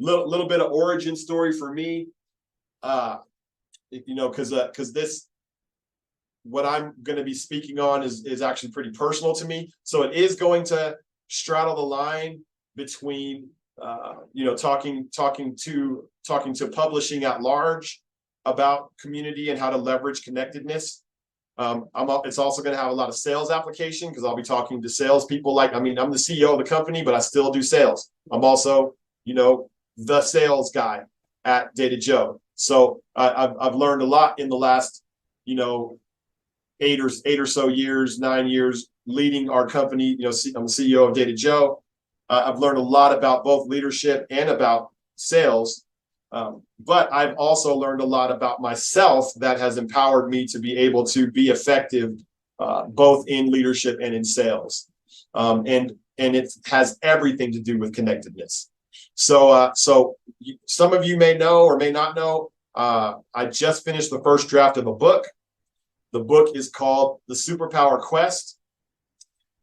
little bit of origin story for me. Because this, what I'm going to be speaking on is actually pretty personal to me. So it is going to straddle the line between talking to publishing at large about community and how to leverage connectedness. It's also going to have a lot of sales application because I'll be talking to salespeople. I'm the CEO of the company, but I still do sales. I'm also, the sales guy at Data Joe. So I've learned a lot in the last, 8 or so years, 9 years leading our company. I'm the CEO of Data Joe. I've learned a lot about both leadership and about sales. But I've also learned a lot about myself that has empowered me to be able to be effective both in leadership and in sales. And it has everything to do with connectedness. So some of you may know or may not know, I just finished the first draft of a book. The book is called The Superpower Quest.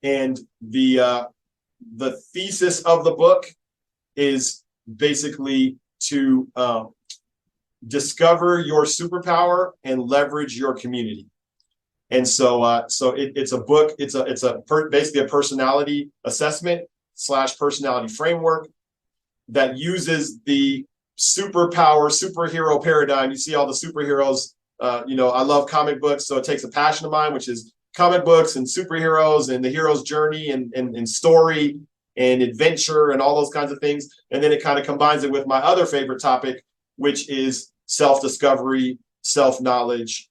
And the thesis of the book is basically to discover your superpower and leverage your community. And so it's a book. It's basically a personality assessment / personality framework that uses the superhero paradigm. You see all the superheroes. I love comic books, so it takes a passion of mine, which is comic books and superheroes and the hero's journey and story and adventure and all those kinds of things. And then it kind of combines it with my other favorite topic, which is self-discovery, self-knowledge,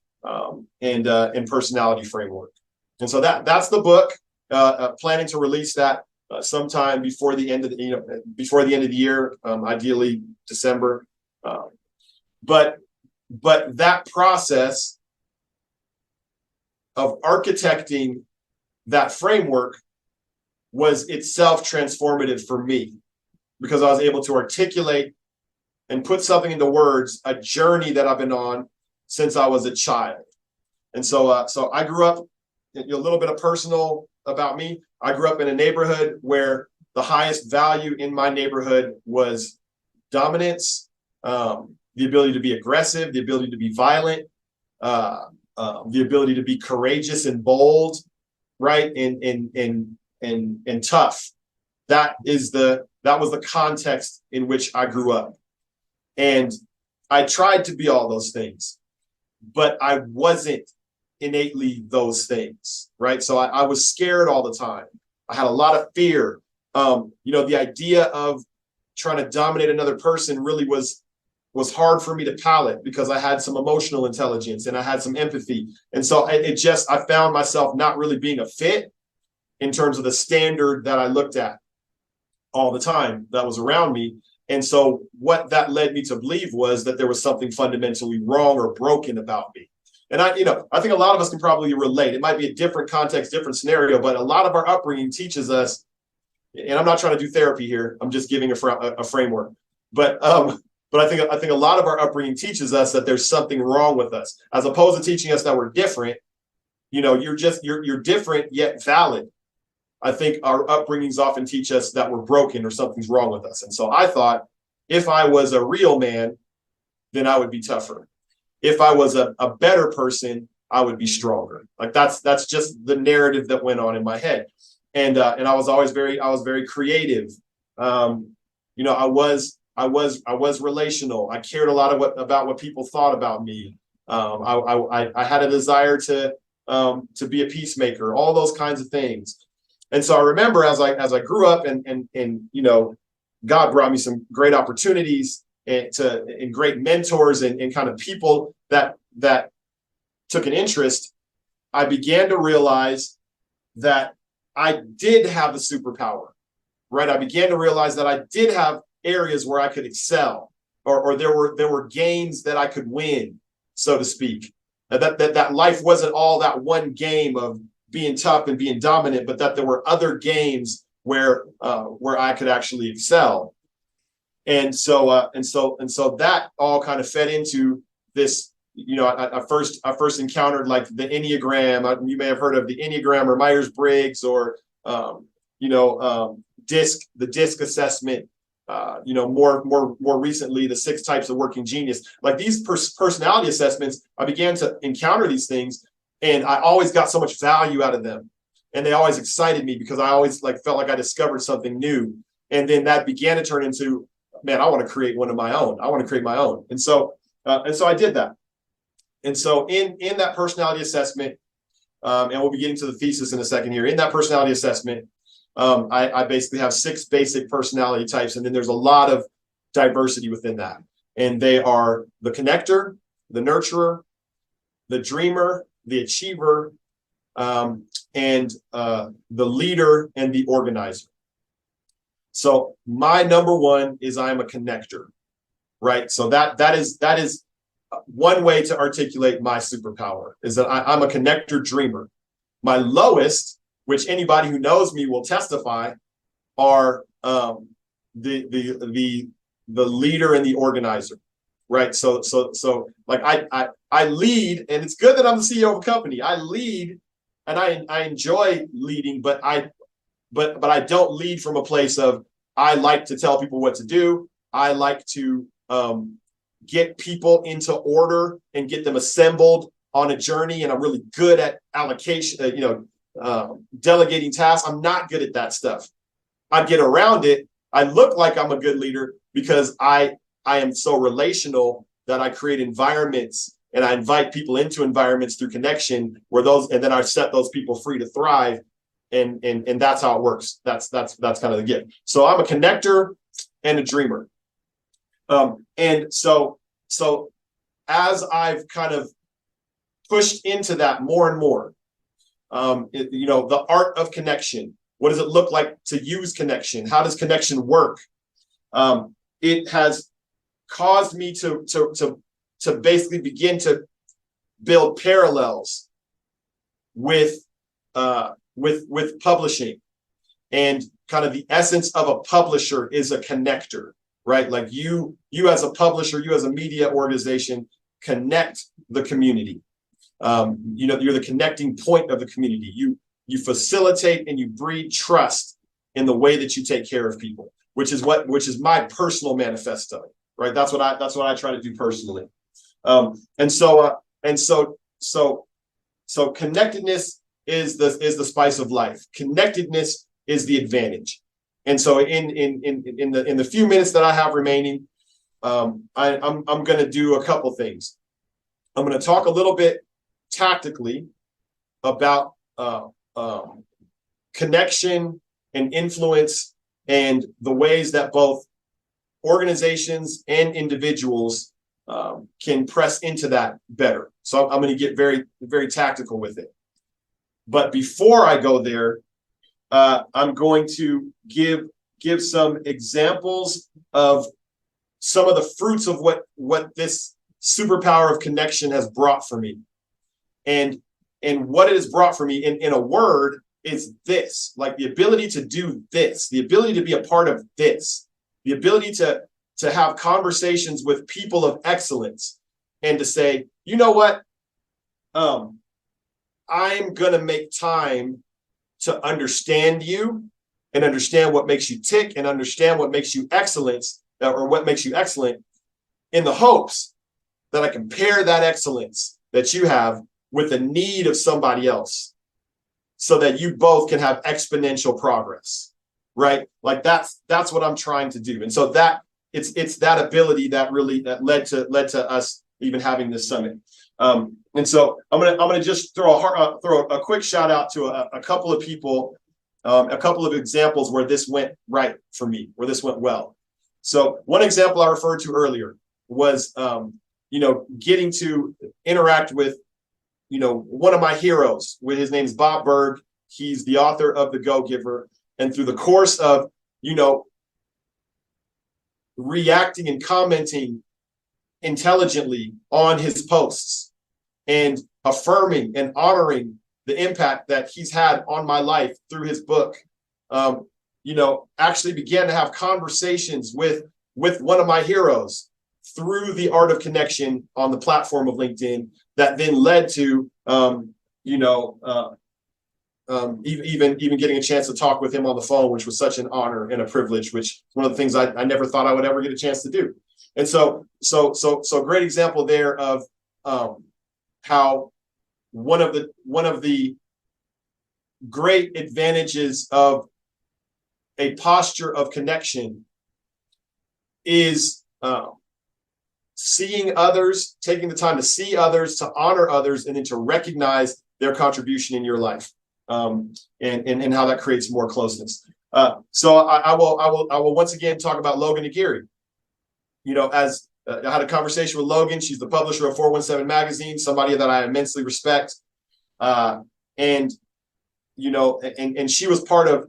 and personality framework. And so that's the book. Planning to release that sometime before the end of the year, ideally December. But that process of architecting that framework was itself transformative for me because I was able to articulate and put something into words, a journey that I've been on since I was a child. And so I grew up, a little bit of personal about me. I grew up in a neighborhood where the highest value in my neighborhood was dominance, the ability to be aggressive, the ability to be violent, the ability to be courageous and bold, right? And tough. That was the context in which I grew up. And I tried to be all those things, but I wasn't innately those things, right? So I was scared all the time. I had a lot of fear. The idea of trying to dominate another person really was hard for me to palate because I had some emotional intelligence and I had some empathy. And so I found myself not really being a fit in terms of the standard that I looked at all the time that was around me. And so what that led me to believe was that there was something fundamentally wrong or broken about me. And I think a lot of us can probably relate. It might be a different context, different scenario, but a lot of our upbringing teaches us, and I'm not trying to do therapy here, I'm just giving a framework. But I think a lot of our upbringing teaches us that there's something wrong with us, as opposed to teaching us that we're different. You're different yet valid. I think our upbringings often teach us that we're broken or something's wrong with us. And so I thought if I was a real man, then I would be tougher. If I was a better person, I would be stronger. Like that's just the narrative that went on in my head. And I was always very creative. I was relational. I cared a lot about what people thought about me. I had a desire to be a peacemaker, all those kinds of things. And so I remember as I grew up and God brought me some great opportunities and great mentors and kind of people that took an interest. I began to realize that I did have a superpower, right? I began to realize that I did have areas where I could excel, or there were games that I could win, so to speak. That life wasn't all that one game of being tough and being dominant, but that there were other games where I could actually excel. And so that all kind of fed into this. I first encountered like the Enneagram. You may have heard of the Enneagram or Myers-Briggs or the DISC assessment. more recently, the 6 types of working genius. Like these personality assessments, I began to encounter these things, and I always got so much value out of them, and they always excited me because I always felt like I discovered something new. And then that began to turn into, man, I want to create one of my own. I want to create my own. And so I did that. And so in that personality assessment, and we'll be getting to the thesis in a second here. In that personality assessment, I basically have 6 basic personality types, and then there's a lot of diversity within that. And they are the connector, the nurturer, the dreamer, the achiever, and the leader and the organizer. So my number one is I'm a connector, right? So that is one way to articulate my superpower, is that I'm a connector dreamer. My lowest, which anybody who knows me will testify, are the leader and the organizer, right? So like I lead, and it's good that I'm the CEO of a company. I lead, and I enjoy leading, but I don't lead from a place of I like to tell people what to do. I like to get people into order and get them assembled on a journey, and I'm really good at allocation, delegating tasks. I'm not good at that stuff. I get around it. I look like I'm a good leader because I am so relational that I create environments, and I invite people into environments through connection and then I set those people free to thrive. And that's how it works. That's kind of the gift. So I'm a connector and a dreamer. And so as I've kind of pushed into that more and more, the art of connection. What does it look like to use connection? How does connection work? It has caused me to basically begin to build parallels with publishing, and kind of the essence of a publisher is a connector, right? Like you as a publisher, you as a media organization, connect the community. You're the connecting point of the community. You facilitate and you breed trust in the way that you take care of people, which is my personal manifesto, right? That's what I try to do personally. So connectedness is the spice of life. Connectedness is the advantage. And so in the few minutes that I have remaining, I'm going to do a couple things. I'm going to talk a little bit tactically about connection and influence, and the ways that both organizations and individuals can press into that better. So I'm going to get very, very tactical with it. But before I go there, I'm going to give some examples of some of the fruits of what this superpower of connection has brought for me. And what it has brought for me in a word is this, like the ability to do this, the ability to be a part of this, the ability to have conversations with people of excellence, and to say, you know what, I'm going to make time to understand you and understand what makes you tick and understand what makes you excellent, or what makes you excellent, in the hopes that I can pair that excellence that you have with the need of somebody else, so that you both can have exponential progress, right? Like that's what I'm trying to do. And so that it's that ability that led to us even having this summit. And so I'm gonna just throw a quick shout out to a couple of people, a couple of examples where this went right for me, where this went well. So one example I referred to earlier was getting to interact with one of my heroes. His name's Bob Berg. He's the author of The Go-Giver. And through the course of, reacting and commenting intelligently on his posts and affirming and honoring the impact that he's had on my life through his book, actually began to have conversations with one of my heroes through the art of connection on the platform of LinkedIn, that then led to even getting a chance to talk with him on the phone, which was such an honor and a privilege, which one of the things I never thought I would ever get a chance to do. And so great example there of how one of the great advantages of a posture of connection is seeing others, taking the time to see others, to honor others, and then to recognize their contribution in your life, and how that creates more closeness. So I will once again talk about Logan Aguirre. As I had a conversation with Logan. She's the publisher of 417 magazine, somebody that I immensely respect, and she was part of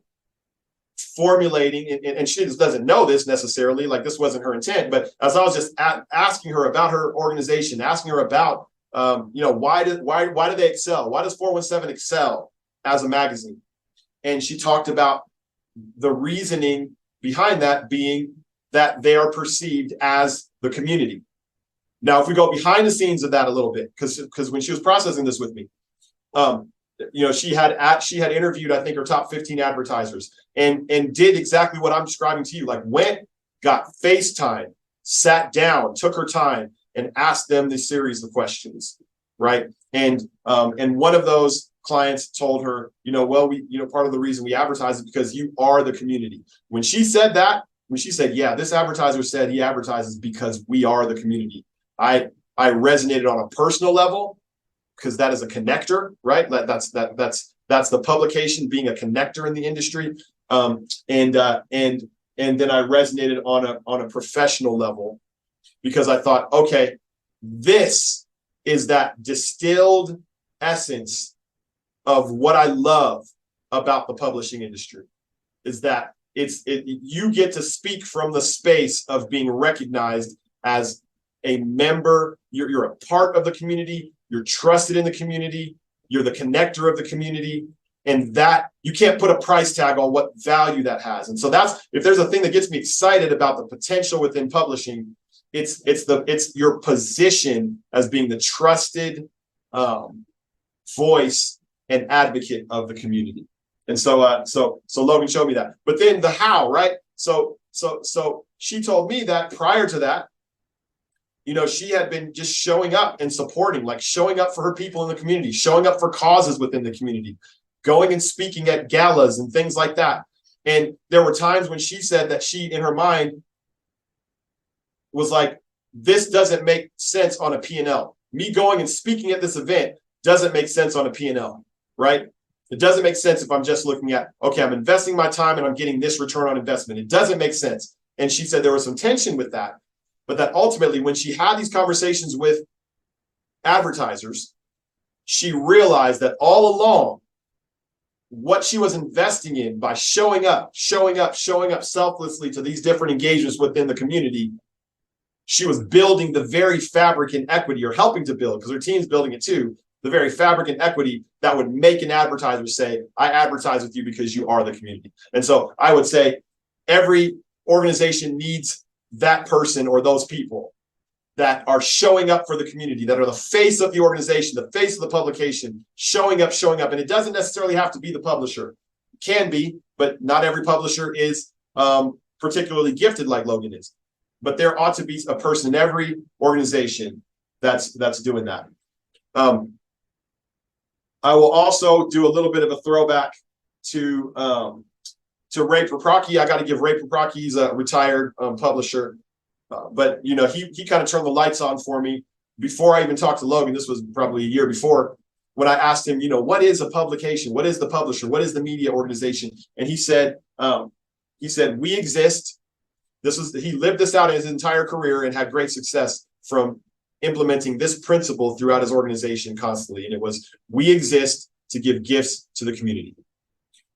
formulating, and she doesn't know this necessarily, like this wasn't her intent, but as I was just asking her about her organization, asking her about why do they excel, why does 417 excel as a magazine, and she talked about the reasoning behind that being that they are perceived as the community. Now if we go behind the scenes of that a little bit, because when she was processing this with me, she had interviewed, I think, her top 15 advertisers and did exactly what I'm describing to you, like went, got FaceTime, sat down, took her time and asked them this series of questions, right? And one of those clients told her, part of the reason we advertise is because you are the community. When she said, yeah, this advertiser said he advertises because we are the community, I resonated on a personal level, because that is a connector, right? That's the publication being a connector in the industry, and then I resonated on a professional level, because I thought, okay, this is that distilled essence of what I love about the publishing industry, is that you get to speak from the space of being recognized as a member. You're a part of the community. You're trusted in the community. You're the connector of the community, and that you can't put a price tag on what value that has. And so that's, if there's a thing that gets me excited about the potential within publishing, it's your position as being the trusted voice and advocate of the community. And so Logan showed me that. But then the how, right? So she told me that prior to that, she had been just showing up and supporting, like showing up for her people in the community, showing up for causes within the community, going and speaking at galas and things like that. And there were times when she said that she, in her mind, was like, this doesn't make sense on a P&L. Me going and speaking at this event doesn't make sense on a P&L, right? It doesn't make sense if I'm just looking at, okay, I'm investing my time and I'm getting this return on investment. It doesn't make sense. And she said there was some tension with that. But that ultimately, when she had these conversations with advertisers, she realized that all along, what she was investing in by showing up selflessly to these different engagements within the community, she was building the very fabric and equity, or helping to build, because her team's building it too, the very fabric and equity that would make an advertiser say, I advertise with you because you are the community. And so I would say every organization needs that person or those people that are showing up for the community, that are the face of the organization, the face of the publication, showing up. And it doesn't necessarily have to be the publisher. It can be, but not every publisher is particularly gifted like Logan is. But there ought to be a person in every organization that's doing that. I will also do a little bit of a throwback to Ray Paprocki. I got to give Ray Paprocki, he's a retired publisher, but he kind of turned the lights on for me before I even talked to Logan. This was probably a year before, when I asked him, what is a publication? What is the publisher? What is the media organization? And he said, we exist. He lived this out in his entire career and had great success from implementing this principle throughout his organization constantly. And it was, we exist to give gifts to the community.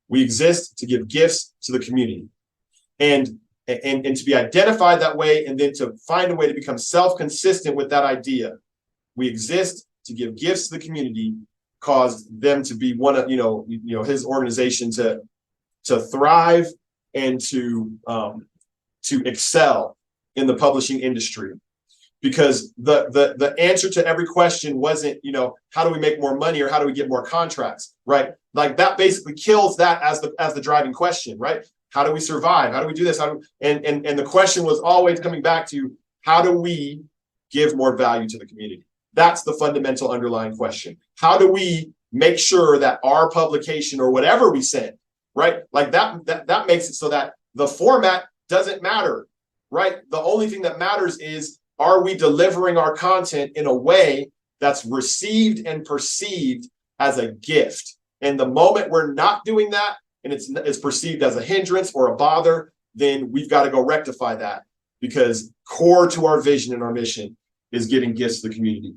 We exist to give gifts to the community, and to be identified that way, and then to find a way to become self-consistent with that idea. We exist to give gifts to the community, caused them to be one of his organization to thrive and to excel in the publishing industry. because the answer to every question wasn't, how do we make more money or how do we get more contracts, right? Like that basically kills that as the driving question, right? How do we survive? How do we do this? And the question was always coming back to, how do we give more value to the community? That's the fundamental underlying question. How do we make sure that our publication or whatever we send, right? Like that makes it so that the format doesn't matter, right? The only thing that matters is, are we delivering our content in a way that's received and perceived as a gift? And the moment we're not doing that, and it's perceived as a hindrance or a bother, then we've got to go rectify that, because core to our vision and our mission is giving gifts to the community.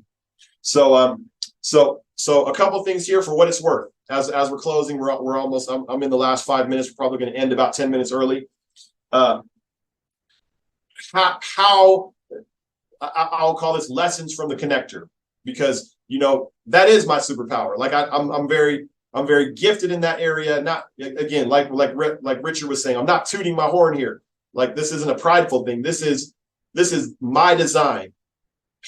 So a couple things here for what it's worth. As we're closing, we're almost. I'm in the last 5 minutes. We're probably going to end about 10 minutes early. How I'll call this lessons from the connector, because that is my superpower. Like I'm very gifted in that area. Not, again, like Richard was saying, I'm not tooting my horn here. Like, this isn't a prideful thing. This is my design.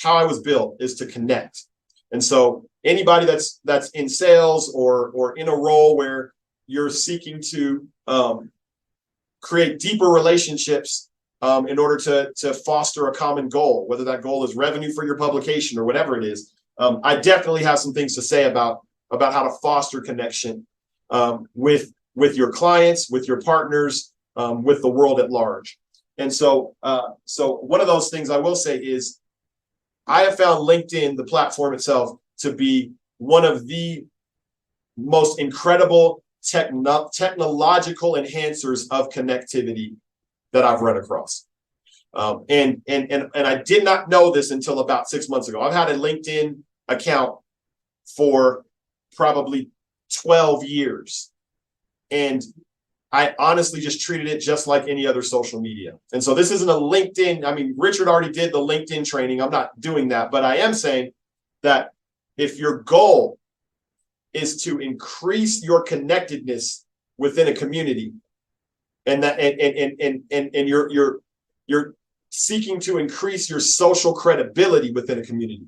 How I was built is to connect. And so anybody that's in sales or in a role where you're seeking to create deeper relationships in order to foster a common goal, whether that goal is revenue for your publication or whatever it is, I definitely have some things to say about how to foster connection with your clients, with your partners, with the world at large. And so one of those things I will say is, I have found LinkedIn, the platform itself, to be one of the most incredible technological enhancers of connectivity that I've run across. And I did not know this until about 6 months ago. I've had a LinkedIn account for probably 12 years. And I honestly just treated it just like any other social media. And so this isn't a LinkedIn. I mean, Richard already did the LinkedIn training. I'm not doing that, but I am saying that if your goal is to increase your connectedness within a community, and that and you're seeking to increase your social credibility within a community,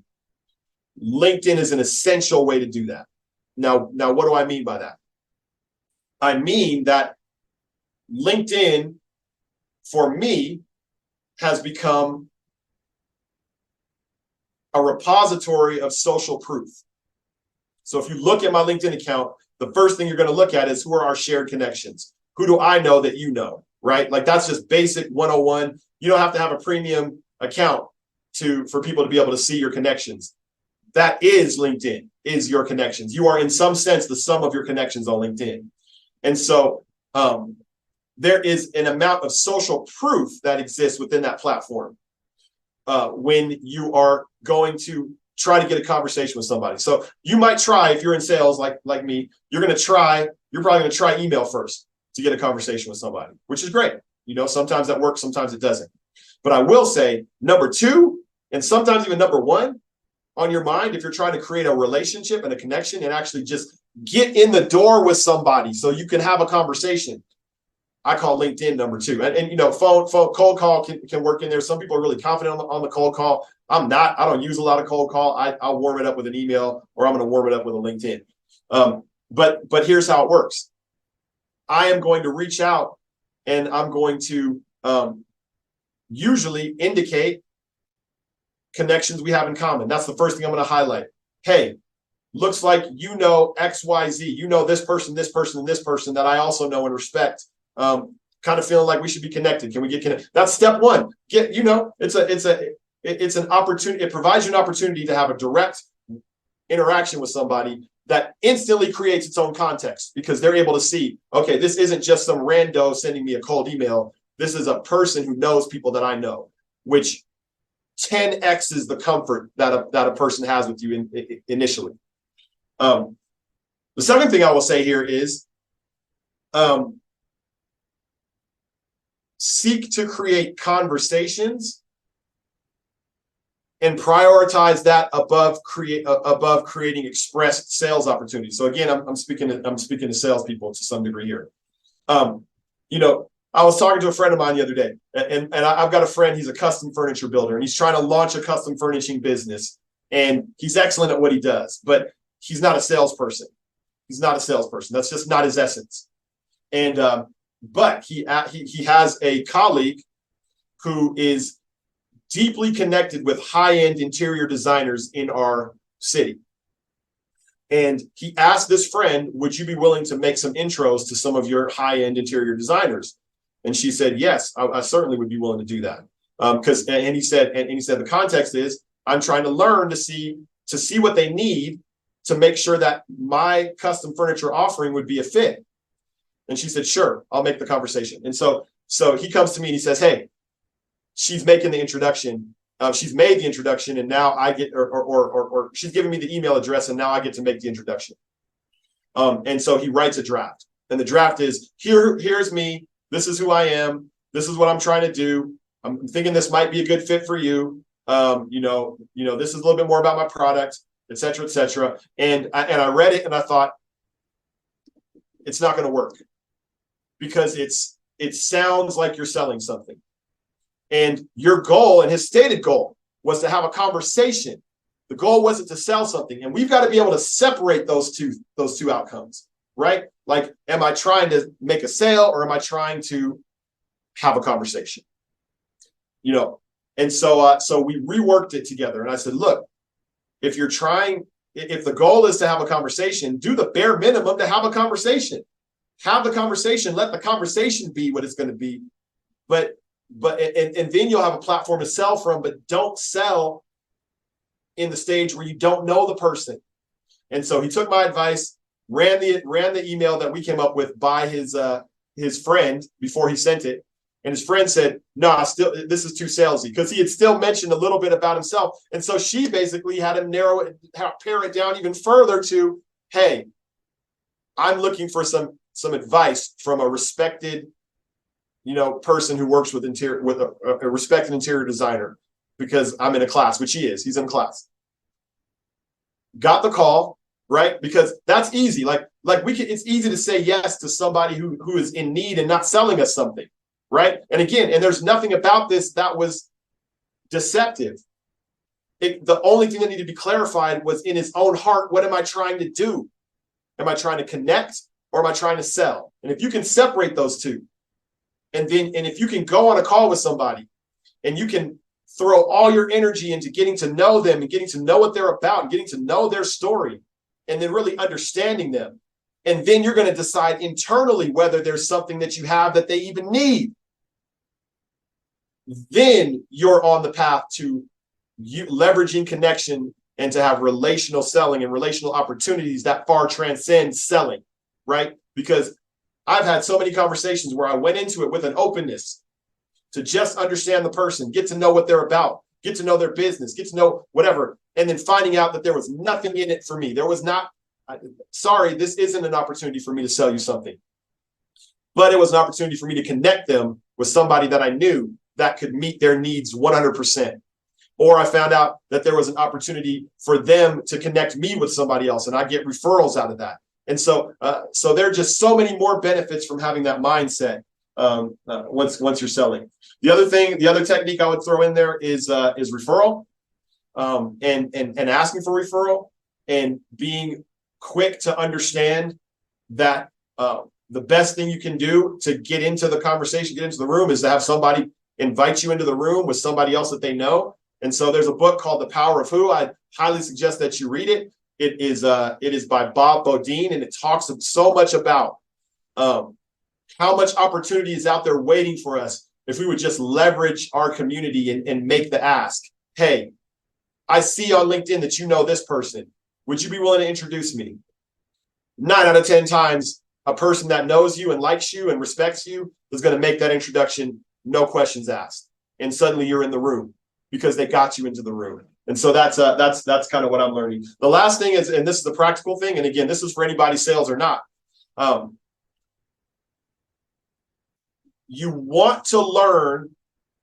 LinkedIn is an essential way to do that. Now, what do I mean by that? I mean that LinkedIn, for me, has become a repository of social proof. So if you look at my LinkedIn account, the first thing you're going to look at is, who are our shared connections? Who do I know that you know, right? Like, that's just basic 101. You don't have to have a premium account for people to be able to see your connections. That is LinkedIn, is your connections. You are, in some sense, the sum of your connections on LinkedIn. And so there is an amount of social proof that exists within that platform when you are going to try to get a conversation with somebody. So you might try, if you're in sales like me, you're probably going to try email first to get a conversation with somebody, which is great. Sometimes that works, sometimes it doesn't. But I will say, number two, and sometimes even number one on your mind, if you're trying to create a relationship and a connection and actually just get in the door with somebody so you can have a conversation, I call LinkedIn number two. And phone cold call can work in there. Some people are really confident on the cold call. I'm not. I don't use a lot of cold call. I'll warm it up with an email, or I'm going to warm it up with a LinkedIn. But here's how it works. I am going to reach out, and I'm going to usually indicate connections we have in common. That's the first thing I'm going to highlight. Hey, looks like you know XYZ. You know this person, this person, and this person that I also know and respect. Kind of feeling like we should be connected. Can we get connected? That's step one. It's an opportunity. It provides you an opportunity to have a direct interaction with somebody that instantly creates its own context, because they're able to see, okay, this isn't just some rando sending me a cold email. This is a person who knows people that I know, which 10x is the comfort that a person has with you initially. The second thing I will say here is, seek to create conversations and prioritize that above creating expressed sales opportunities. So again, I'm speaking to salespeople to some degree here. I was talking to a friend of mine the other day, and I've got a friend, he's a custom furniture builder, and he's trying to launch a custom furnishing business. And he's excellent at what he does, but he's not a salesperson. He's not a salesperson. That's just not his essence. And but he has a colleague who is deeply connected with high-end interior designers in our city. And he asked this friend, would you be willing to make some intros to some of your high-end interior designers? And she said, yes, I certainly would be willing to do that. And he said the context is, I'm trying to learn to see what they need to make sure that my custom furniture offering would be a fit. And she said, sure, I'll make the conversation. And so he comes to me and he says, hey, she's making the introduction. She's made the introduction, and now I get, or she's giving me the email address, and now I get to make the introduction. And so he writes a draft, and the draft is, here's me. This is who I am. This is what I'm trying to do. I'm thinking this might be a good fit for you. This is a little bit more about my product, et cetera, et cetera. And I read it and I thought, it's not going to work because it sounds like you're selling something. And your goal, and his stated goal, was to have a conversation. The goal wasn't to sell something. And we've got to be able to separate those two outcomes, right? Like, am I trying to make a sale or am I trying to have a conversation? And so we reworked it together. And I said, look, if the goal is to have a conversation, do the bare minimum to have a conversation. Have the conversation, let the conversation be what it's going to be. But then you'll have a platform to sell from, but don't sell in the stage where you don't know the person. And so he took my advice, ran the email that we came up with by his friend before he sent it. And his friend said, no, this is too salesy, because he had still mentioned a little bit about himself. And so she basically had him pare it down even further to, hey, I'm looking for some advice from a respected, person who works with a respected interior designer, because I'm in a class, which he is. He's in class. Got the call, right? Because that's easy. It's easy to say yes to somebody who is in need and not selling us something. Right. And again, there's nothing about this that was deceptive. The only thing that needed to be clarified was in his own heart. What am I trying to do? Am I trying to connect or am I trying to sell? And if you can separate those two, and if you can go on a call with somebody and you can throw all your energy into getting to know them and getting to know what they're about and getting to know their story and then really understanding them. And then you're going to decide internally whether there's something that you have that they even need. Then you're on the path to leveraging connection and to have relational selling and relational opportunities that far transcend selling, right? Because I've had so many conversations where I went into it with an openness to just understand the person, get to know what they're about, get to know their business, get to know whatever, and then finding out that there was nothing in it for me. There was not, sorry, this isn't an opportunity for me to sell you something. But it was an opportunity for me to connect them with somebody that I knew that could meet their needs 100%. Or I found out that there was an opportunity for them to connect me with somebody else, and I get referrals out of that. And so there are just so many more benefits from having that mindset once you're selling. The other technique I would throw in there is referral, and asking for referral, and being quick to understand that the best thing you can do to get into the conversation, get into the room, is to have somebody invite you into the room with somebody else that they know. And so there's a book called The Power of Who. I highly suggest that you read it. It is by Bob Bodine, and it talks so much about how much opportunity is out there waiting for us if we would just leverage our community and make the ask. Hey, I see on LinkedIn that you know this person. Would you be willing to introduce me? 9 out of 10 times, a person that knows you and likes you and respects you is going to make that introduction, no questions asked. And suddenly you're in the room because they got you into the room. And so that's kind of what I'm learning. The last thing is, and this is the practical thing, and again, this is for anybody, sales or not. You want to learn,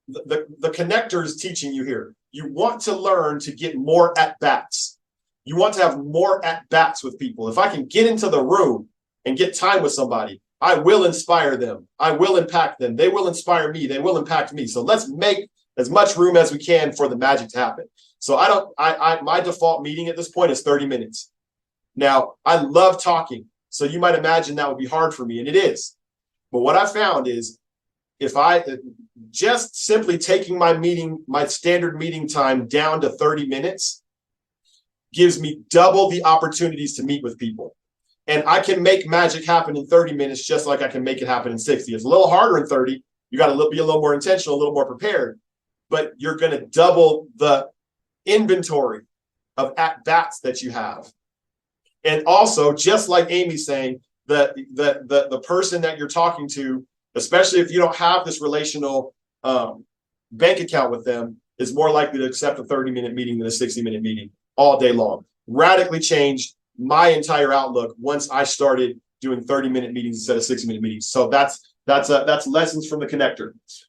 the connector is teaching you here. You want to learn to get more at-bats. You want to have more at-bats with people. If I can get into the room and get time with somebody, I will inspire them. I will impact them. They will inspire me. They will impact me. So let's make as much room as we can for the magic to happen. So my default meeting at this point is 30 minutes. Now, I love talking. So you might imagine that would be hard for me, and it is. But what I found is if I just simply taking my standard meeting time down to 30 minutes gives me double the opportunities to meet with people. And I can make magic happen in 30 minutes just like I can make it happen in 60. It's a little harder in 30. You got to be a little more intentional, a little more prepared, but you're going to double the inventory of at-bats that you have. And also, just like Amy's saying, the person that you're talking to, especially if you don't have this relational bank account with them, is more likely to accept a 30-minute meeting than a 60-minute meeting all day long. Radically changed my entire outlook once I started doing 30-minute meetings instead of 60-minute meetings. So that's lessons from the connector.